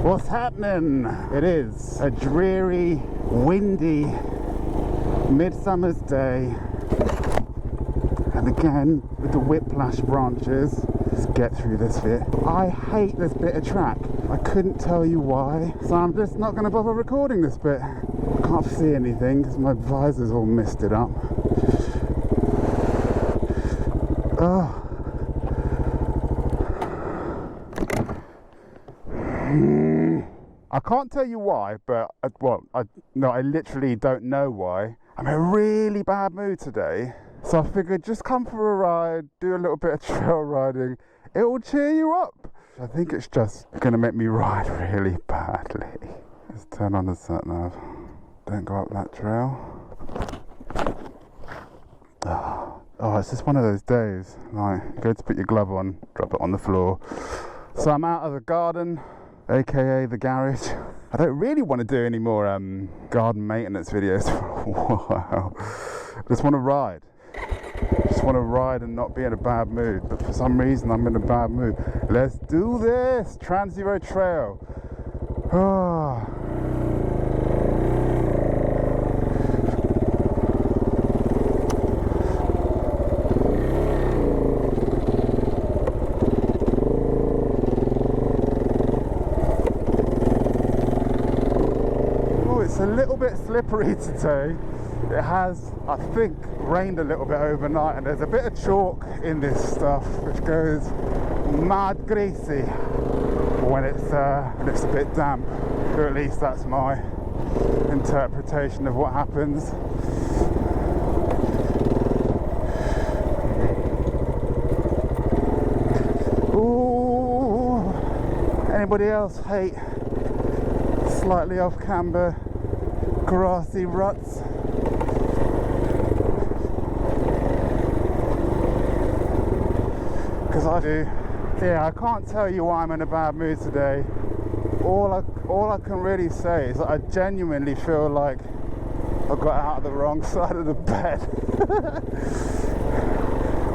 What's happening? It is a dreary, windy midsummer's day, and again with the whiplash branches. Let's get through this bit. I hate this bit of track. I couldn't tell you why, so I'm just not going to bother recording this bit. I can't see anything because my visor's all misted up. Oh. I can't tell you why, but I literally don't know why. I'm in a really bad mood today, so I figured just come for a ride, do a little bit of trail riding. It will cheer you up. I think it's just gonna make me ride really badly. Let's turn on the sat nav. Don't go up that trail. Oh, it's just one of those days. Like, go to put your glove on, drop it on the floor. So I'm out of the garden, aka the garage. I don't really want to do any more garden maintenance videos for a while. I just want to ride. Just want to ride and not be in a bad mood, but for some reason I'm in a bad mood. Let's do this! Trans-Euro Trail. Oh. It's a little bit slippery today. It has, I think, rained a little bit overnight, and there's a bit of chalk in this stuff which goes mad greasy when it's a bit damp. Or at least that's my interpretation of what happens. Ooh. Anybody else hate slightly off camber grassy ruts? Because I do. Yeah, I can't tell you why I'm in a bad mood today. All I can really say is that I genuinely feel like I got out of the wrong side of the bed.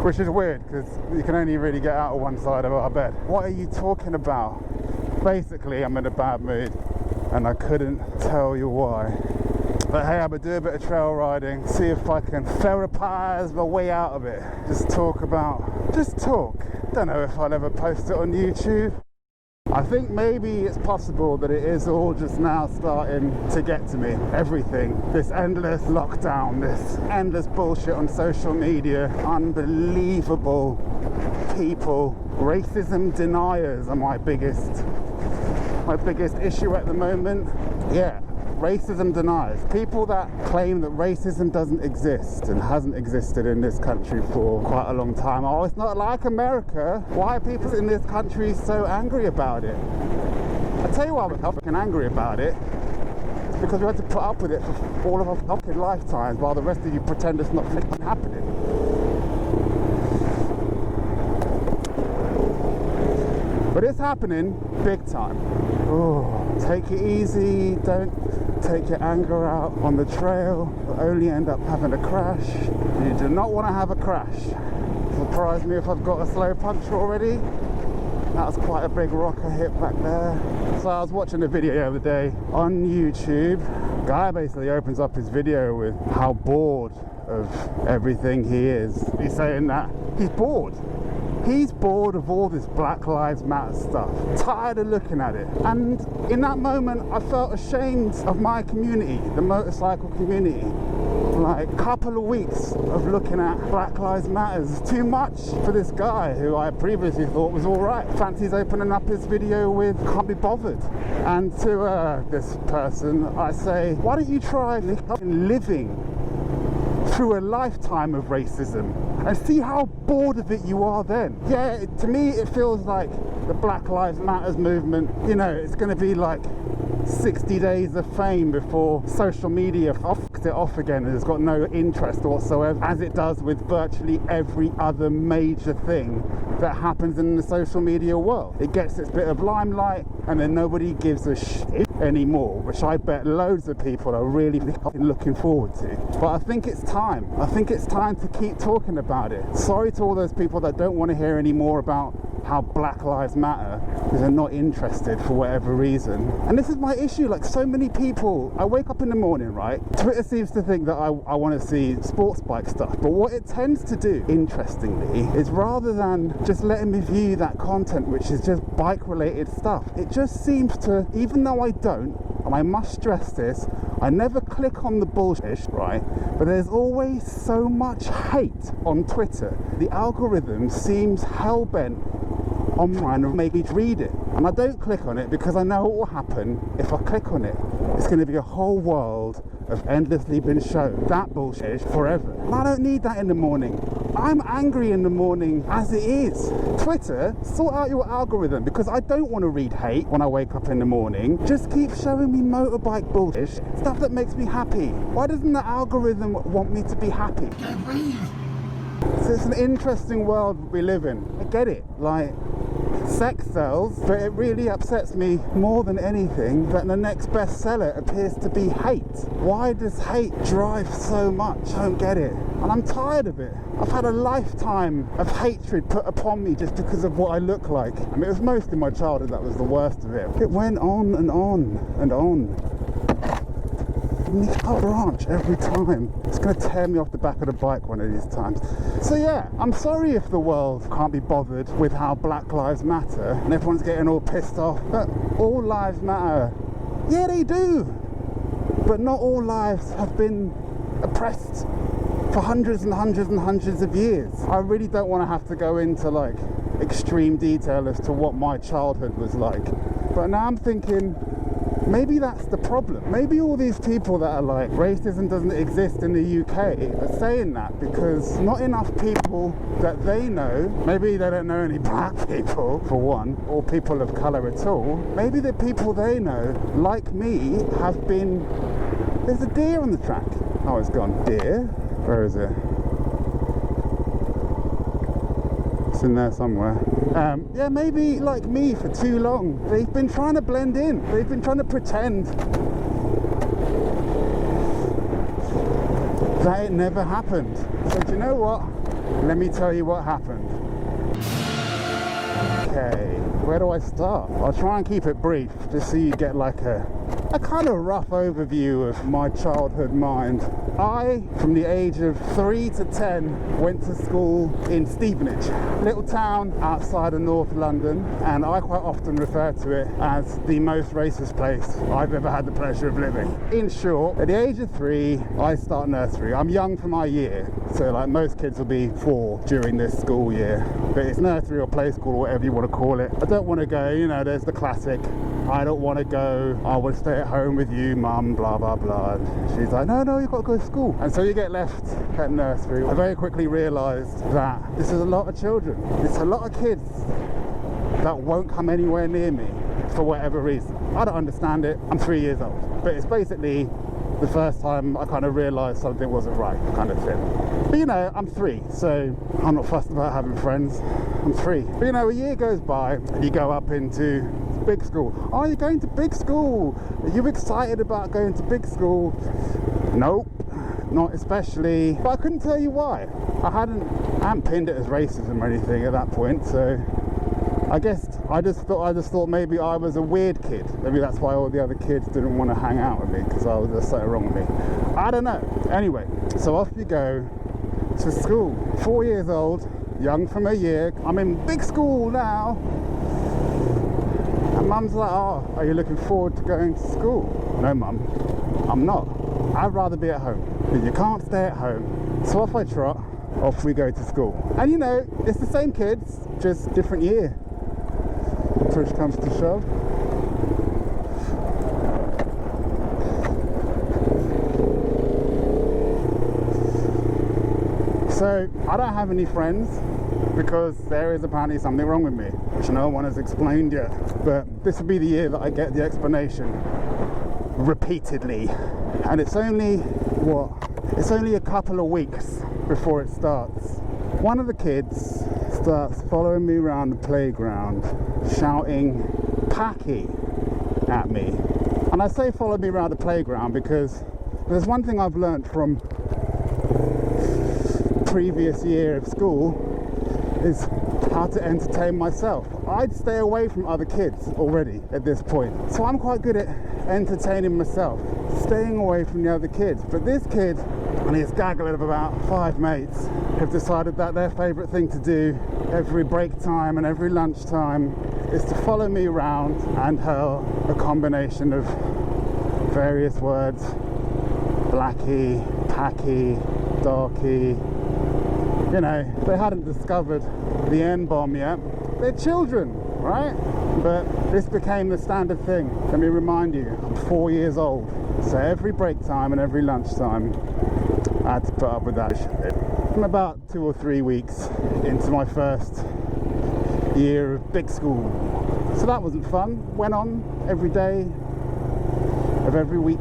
Which is weird, because you can only really get out of one side of our bed. What are you talking about? Basically, I'm in a bad mood, and I couldn't tell you why. But hey, I'm gonna do a bit of trail riding, see if I can therapize my way out of it. Just talk. Don't know if I'll ever post it on YouTube. I think maybe it's possible that it is all just now starting to get to me. Everything. This endless lockdown, this endless bullshit on social media, unbelievable people. Racism deniers are my biggest issue at the moment. Yeah, racism deniers. People that claim that racism doesn't exist and hasn't existed in this country for quite a long time. Oh, it's not like America. Why are people in this country so angry about it? I tell you why I'm fucking angry about it. It's because we had to put up with it for all of our fucking lifetimes while the rest of you pretend it's not fucking happening. But it's happening big time. Oh, take it easy, don't take your anger out on the trail. You'll only end up having a crash. You do not want to have a crash. Surprise me if I've got a slow puncture already. That was quite a big rock I hit back there. So I was watching a video the other day on YouTube. The guy basically opens up his video with how bored of everything he is. He's saying that he's bored. He's bored of all this Black Lives Matter stuff, tired of looking at it. And in that moment, I felt ashamed of my community, the motorcycle community. Like, a couple of weeks of looking at Black Lives Matter is too much for this guy who I previously thought was alright. Fancies opening up his video with can't be bothered. And to this person, I say, why don't you try living through a lifetime of racism and see how bored of it you are then. Yeah, to me it feels like the Black Lives Matters movement, you know, it's going to be like 60 days of fame before social media fucks it off again and has got no interest whatsoever, as it does with virtually every other major thing that happens in the social media world. It gets its bit of limelight and then nobody gives a shit anymore, which I bet loads of people are really looking forward to. But I think it's time. I think it's time to keep talking about it. Sorry to all those people that don't want to hear any more about how Black Lives Matter because they're not interested for whatever reason. And this is my issue, like so many people, I wake up in the morning, right? Twitter seems to think that I want to see sports bike stuff, but what it tends to do, interestingly, is rather than just letting me view that content, which is just bike related stuff, it just seems to, even though I don't, and I must stress this, I never click on the bullshit, right? But there's always so much hate on Twitter. The algorithm seems hell-bent on trying to make me read it. And I don't click on it because I know what will happen if I click on it. It's going to be a whole world of endlessly been shown that bullshit forever. And I don't need that in the morning. I'm angry in the morning as it is. Twitter, sort out your algorithm, because I don't want to read hate when I wake up in the morning. Just keep showing me motorbike bullshit, stuff that makes me happy. Why doesn't the algorithm want me to be happy? So it's an interesting world we live in. I get it, like, sex sells, but it really upsets me more than anything that the next bestseller appears to be hate. Why does hate drive so much? I don't get it. And I'm tired of it. I've had a lifetime of hatred put upon me just because of what I look like. I mean, it was mostly my childhood that was the worst of it. It went on and on and on. A branch every time. It's going to tear me off the back of the bike one of these times. So yeah, I'm sorry if the world can't be bothered with how Black Lives Matter and everyone's getting all pissed off, but all lives matter. Yeah, they do, but not all lives have been oppressed for hundreds and hundreds and hundreds of years. I really don't want to have to go into like extreme detail as to what my childhood was like, but now I'm thinking, maybe that's the problem. Maybe all these people that are like, racism doesn't exist in the UK are saying that because not enough people that they know, maybe they don't know any black people for one, or people of colour at all, maybe the people they know, like me, have been... There's a deer on the track. Oh, it's gone. Deer? Where is it? It's in there somewhere. Yeah, maybe like me for too long. They've been trying to blend in. They've been trying to pretend that it never happened. So do you know what? Let me tell you what happened. Okay, where do I start? I'll try and keep it brief, just so you get like a kind of rough overview of my childhood mind. I, from the age of 3 to 10, went to school in Stevenage, little town outside of North London, and I quite often refer to it as the most racist place I've ever had the pleasure of living. In short, at the age of 3, I start nursery. I'm young for my year, so like most kids will be 4 during this school year, but it's nursery or play school or whatever you want to call it. I don't want to go, you know, there's the classic, I don't want to go, I will stay at home with you, mum, blah, blah, blah. She's like, no, you've got to go to school. And so you get left at nursery. I very quickly realised that this is a lot of children. It's a lot of kids that won't come anywhere near me for whatever reason. I don't understand it. I'm 3 years old. But it's basically the first time I kind of realised something wasn't right, kind of thing. But you know, I'm 3, so I'm not fussed about having friends. I'm 3. But you know, a year goes by and you go up into big school. Oh, you're going to big school. Are you excited about going to big school? Nope, not especially. But I couldn't tell you why. I hadn't pinned it as racism or anything at that point, so I guess I just thought maybe I was a weird kid. Maybe that's why all the other kids didn't want to hang out with me, because there's something wrong with me. I don't know. Anyway, so off you go to school. 4 years old, young from a year. I'm in big school now. And mum's like, oh, are you looking forward to going to school? No, mum, I'm not. I'd rather be at home. But you can't stay at home. So off I trot, off we go to school. And you know, it's the same kids, just different year. Push comes to shove. So I don't have any friends because there is apparently something wrong with me, which no one has explained yet. But this will be the year that I get the explanation repeatedly. And it's only a couple of weeks before it starts. One of the kids starts following me around the playground, shouting "Packy" at me. And I say follow me around the playground because there's one thing I've learned from previous year of school is how to entertain myself. I'd stay away from other kids already at this point. So I'm quite good at entertaining myself, staying away from the other kids. But this kid and his gaggle of about 5 mates have decided that their favourite thing to do every break time and every lunchtime is to follow me around and hurl a combination of various words: blackie, packy, darky. You know, they hadn't discovered the N-bomb yet. They're children, right? But this became the standard thing. Let me remind you, I'm 4 years old. So every break time and every lunchtime, I had to put up with that shit. I'm about 2 or 3 weeks into my first year of big school. So that wasn't fun. Went on every day of every week,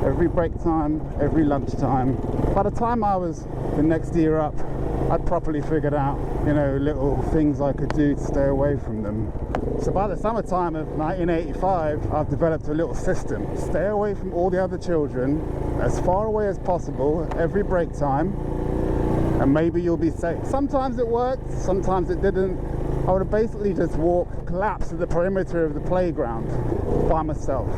every break time, every lunchtime. By the time I was the next year up, I'd properly figured out, you know, little things I could do to stay away from them. So by the summertime of 1985, I've developed a little system. Stay away from all the other children, as far away as possible, every break time, and maybe you'll be safe. Sometimes it worked, sometimes it didn't. I would basically just collapse at the perimeter of the playground by myself.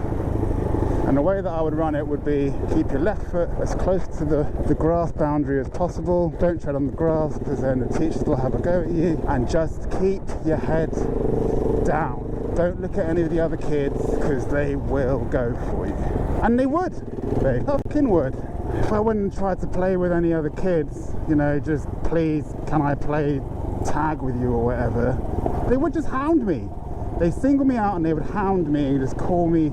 And the way that I would run it would be keep your left foot as close to the grass boundary as possible. Don't tread on the grass because then the teachers will have a go at you. And just keep your head down. Don't look at any of the other kids because they will go for you. And they would. They fucking would. If I went and tried to play with any other kids, you know, just please, can I play tag with you or whatever, they would just hound me. They single me out and they would hound me and just call me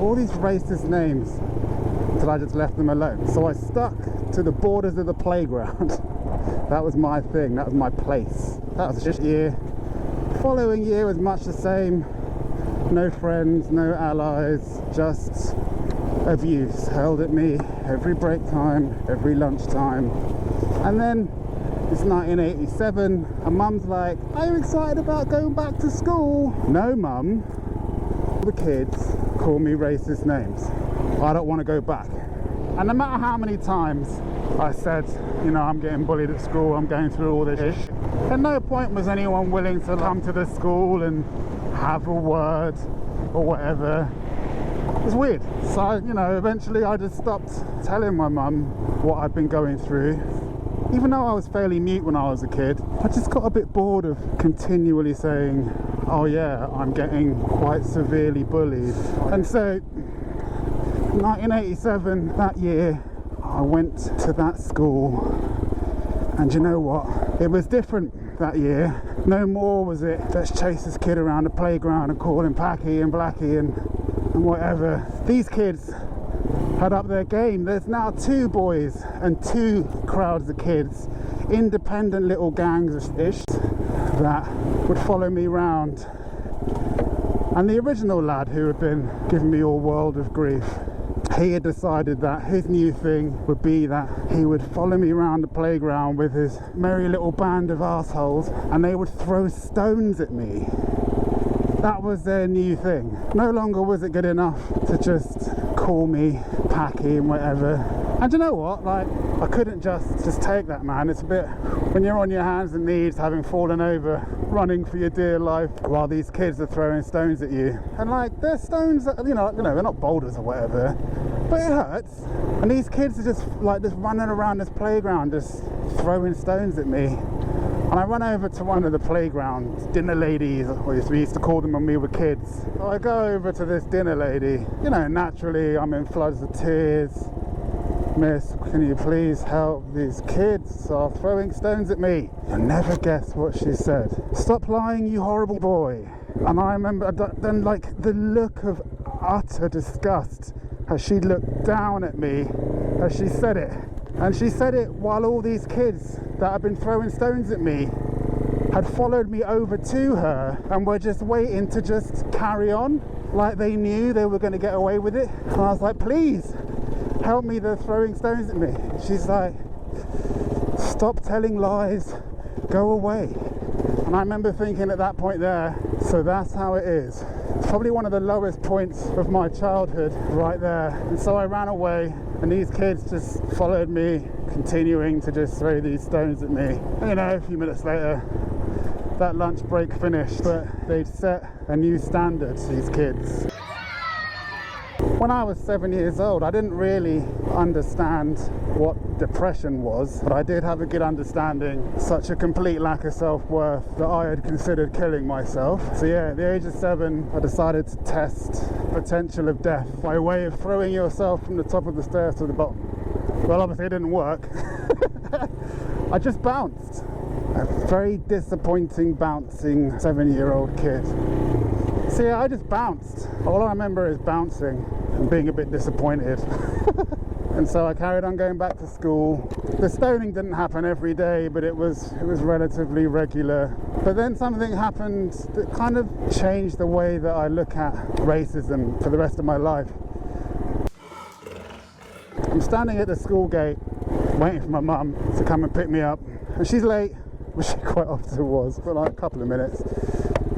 all these racist names until I just left them alone. So I stuck to the borders of the playground. That was my thing, that was my place. That was this year. Following year was much the same. No friends, no allies, just abuse hurled at me every break time, every lunchtime. And then it's 1987 and Mum's like, are you excited about going back to school? No, Mum. The kids call me racist names. I don't want to go back. And no matter how many times I said, you know, I'm getting bullied at school, I'm going through all this shit, at no point was anyone willing to come to the school and have a word or whatever. It's weird. So, you know, eventually I just stopped telling my mum what I'd been going through. Even though I was fairly mute when I was a kid, I just got a bit bored of continually saying, oh yeah, I'm getting quite severely bullied. And so 1987, that year, I went to that school, and you know what? It was different that year. No more was it, let's chase this kid around the playground and call him Packy and Blackie and whatever. These kids had up their game. There's now 2 boys and 2 crowds of kids, independent little gangs-ish, that would follow me around. And the original lad who had been giving me all world of grief, he had decided that his new thing would be that he would follow me around the playground with his merry little band of assholes, and they would throw stones at me. That was their new thing. No longer was it good enough to just call me Packy and whatever. And you know what, like, I couldn't just take that, man. It's a bit, when you're on your hands and knees having fallen over, running for your dear life while these kids are throwing stones at you, and like, they're stones that, you know, they're not boulders or whatever, but it hurts. And these kids are just running around this playground just throwing stones at me. And I run over to one of the playground dinner ladies, or we used to call them when we were kids. So I go over to this dinner lady. You know, naturally I'm in floods of tears. Miss, can you please help? These kids are throwing stones at me. You'll never guess what she said. Stop lying, you horrible boy. And I remember then, like, the look of utter disgust as she looked down at me as she said it. And she said it while all these kids that had been throwing stones at me had followed me over to her and were just waiting to just carry on, like they knew they were going to get away with it. And I was like, please help me, they're throwing stones at me. She's like, stop telling lies, go away. And I remember thinking at that point there, so that's how it is. It's probably one of the lowest points of my childhood right there. And so I ran away, and these kids just followed me, continuing to just throw these stones at me. And, you know, a few minutes later, that lunch break finished, but they'd set a new standard, these kids. When I was 7 years old, I didn't really understand what depression was, but I did have a good understanding, such a complete lack of self-worth that I had considered killing myself. So yeah, at the age of 7, I decided to test the potential of death by way of throwing yourself from the top of the stairs to the bottom. Well, obviously it didn't work. I just bounced. A very disappointing bouncing 7-year-old kid. So yeah, I just bounced. All I remember is bouncing and being a bit disappointed. And so I carried on going back to school. The stoning didn't happen every day, but it was relatively regular. But then something happened that kind of changed the way that I look at racism for the rest of my life. I'm standing at the school gate waiting for my mum to come and pick me up, and she's late, which she quite often was, for like a couple of minutes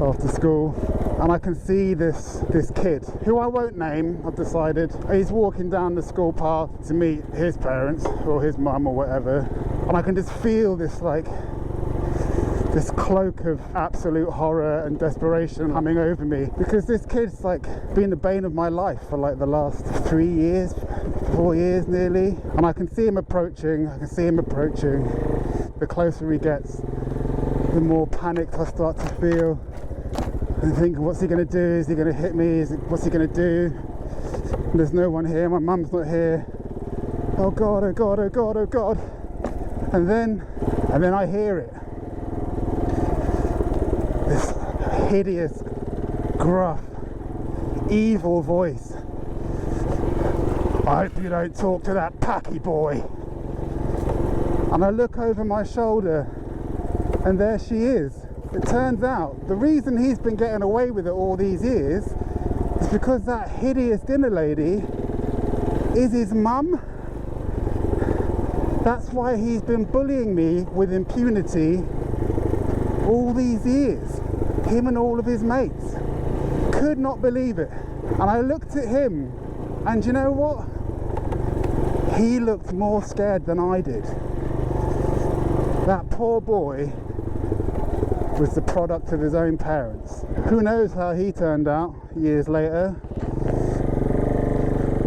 after school. And I can see this kid, who I won't name, I've decided. He's walking down the school path to meet his parents, or his mum or whatever. And I can just feel this cloak of absolute horror and desperation coming over me. Because this kid's like been the bane of my life for like the last 3 years, 4 years nearly. And I can see him approaching, The closer he gets, the more panicked I start to feel. And think, what's he going to do? Is he going to hit me? What's he going to do? There's no one here. My mum's not here. Oh God, oh God, oh God, oh God. And then I hear it. This hideous, gruff, evil voice. I hope you don't talk to that packy boy. And I look over my shoulder, and there she is. It turns out the reason he's been getting away with it all these years is because that hideous dinner lady is his mum. That's why he's been bullying me with impunity all these years. Him and all of his mates. Could not believe it. And I looked at him, and you know what? He looked more scared than I did. That poor boy was the product of his own parents. Who knows how he turned out years later.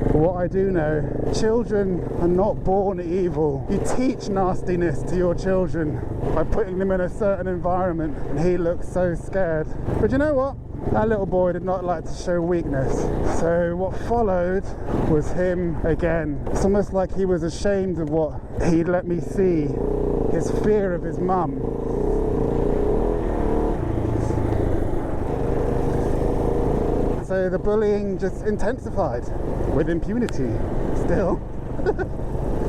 But what I do know, children are not born evil. You teach nastiness to your children by putting them in a certain environment, and he looked so scared. But you know what? That little boy did not like to show weakness. So what followed was him again. It's almost like he was ashamed of what he'd let me see, his fear of his mum. So the bullying just intensified with impunity still.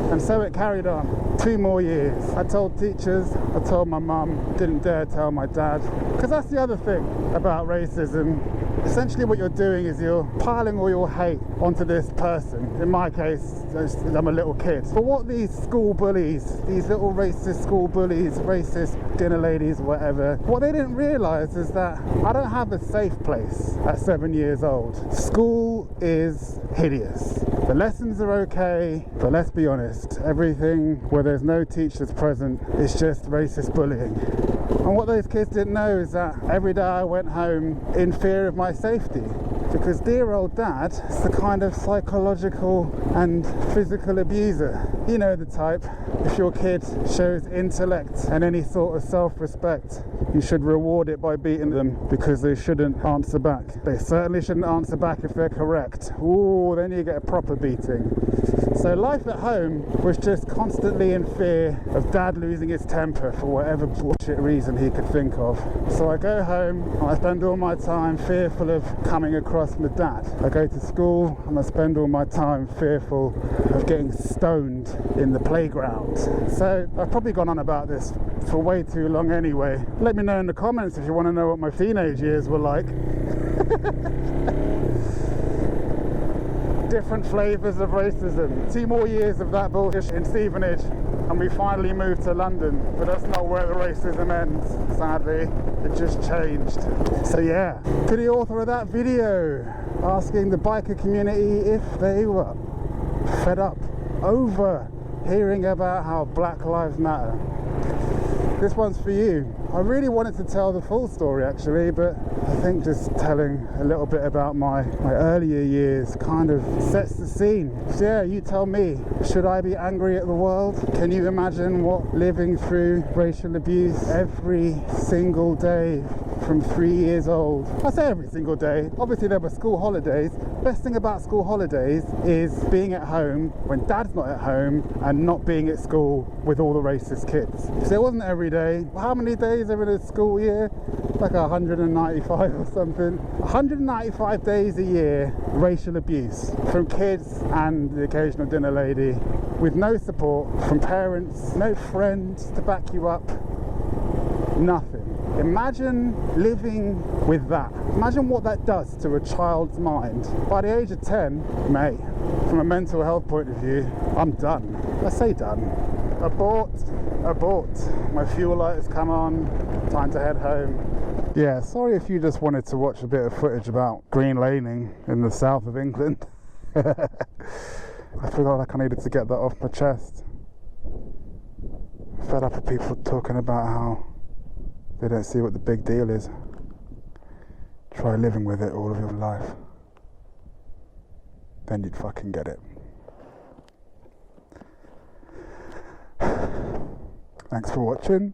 And so it carried on. 2 more years. I told teachers, I told my mum, didn't dare tell my dad. Because that's the other thing about racism. Essentially what you're doing is you're piling all your hate onto this person. In my case, I'm a little kid. But what these school bullies, these little racist school bullies, racist dinner ladies, whatever, what they didn't realise is that I don't have a safe place at 7 years old. School is hideous. The lessons are okay, but let's be honest, everything where there's no teachers present is just racist bullying. And what those kids didn't know is that every day I went home in fear of my safety. Because dear old dad is the kind of psychological and physical abuser. You know the type. If your kid shows intellect and any sort of self-respect, you should reward it by beating them, because they shouldn't answer back. They certainly shouldn't answer back if they're correct. Ooh, then you get a proper beating. So life at home was just constantly in fear of dad losing his temper for whatever bullshit reason he could think of. So I go home and I spend all my time fearful of coming across my dad. I go to school and I spend all my time fearful of getting stoned in the playground. So I've probably gone on about this for way too long anyway. Let me know in the comments if you want to know what my teenage years were like. Different flavours of racism. 2 more years of that bullshit in Stevenage and we finally moved to London, but that's not where the racism ends, sadly. It just changed. So yeah, to the author of that video asking the biker community if they were fed up over hearing about how Black Lives Matter. This one's for you. I really wanted to tell the full story actually, but I think just telling a little bit about my earlier years kind of sets the scene. So yeah, you tell me, should I be angry at the world? Can you imagine what living through racial abuse every single day from 3 years old? I say every single day. Obviously there were school holidays. Best thing about school holidays is being at home when dad's not at home and not being at school with all the racist kids. So it wasn't every day. How many days are in a school year? Like 195 or something. 195 days a year, racial abuse from kids and the occasional dinner lady, with no support from parents, no friends to back you up, nothing. Imagine living with that. Imagine what that does to a child's mind. By the age of 10, mate, from a mental health point of view, I'm done. Let's say done. Abort. My fuel light has come on. Time to head home. Yeah, sorry if you just wanted to watch a bit of footage about green laning in the south of England. I feel like I needed to get that off my chest. Fed up with people talking about how they don't see what the big deal is. Try living with it all of your life. Then you'd fucking get it. Thanks for watching.